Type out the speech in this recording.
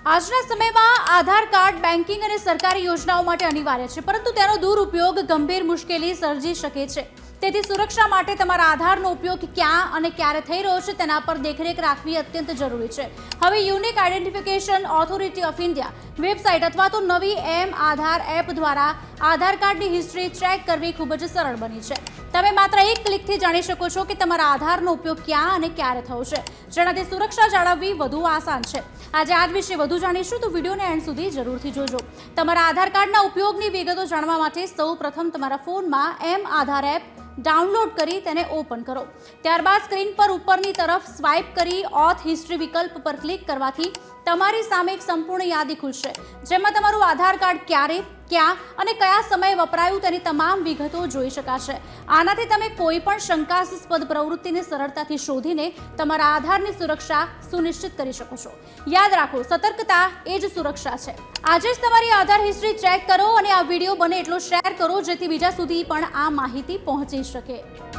આજના સમયમાં આધાર card banking અને સરકારી યોજનાઓ માટે અનિવાર્ય છે, પરંતુ તેનો દુરુપયોગ ગંભીર મુશ્કેલી સર્જી શકે છે। તેથી સુરક્ષા માટે તમારા આધારનો ઉપયોગ ક્યાં અને ક્યારે થઈ રહ્યો છે તેના પર દેખરેખ રાખવી અત્યંત જરૂરી છે। હવે unique identification authority of India website અથવા તો નવી આધાર એપ દ્વારા આધાર કાર્ડની હિસ્ટ્રી ચેક કરવી ખૂબ જ સરળ બની છે। તમે માત્ર એક ક્લિકથી જાણી શકો છો કે તમારા આધારનો ઉપયોગ ક્યાં અને ક્યારે થયો છે, જેનાથી સુરક્ષા જાળવવી વધુ આસાન છે। આજે આ વિશે વધુ જાણીશું, તો વિડીયોને એન્ડ સુધી જરૂરથી જોજો। તમારા આધાર કાર્ડના ઉપયોગની વિગતો જાણવા માટે સૌપ્રથમ તમારા ફોનમાં આધાર એપ ડાઉનલોડ કરી તેને ઓપન કરો। ત્યારબાદ સ્ક્રીન પર ઉપરની તરફ સ્વાઇપ કરી ઓથ હિસ્ટ્રી વિકલ્પ પર ક્લિક કરવાથી તમારી સામે એક સંપૂર્ણ યાદી ખુલશે, જેમાં તમારું આધાર કાર્ડ ક્યારે, ક્યાં અને કયા સમયે વપરાયું તેની તમામ વિગતો જોઈ શકાશે। આનાથી તમે કોઈ પણ શંકાસ્પદ પ્રવૃત્તિને સરળતાથી શોધીને તમારા આધારની સુરક્ષા સુનિશ્ચિત કરી શકો છો। યાદ રાખો, સતર્કતા એ જ સુરક્ષા છે। આજે જ તમારી આધાર હિસ્ટ્રી ચેક કરો અને આ વિડીયો બને એટલો શેર કરો, જેથી બીજા સુધી પણ આ માહિતી પહોંચી શકે।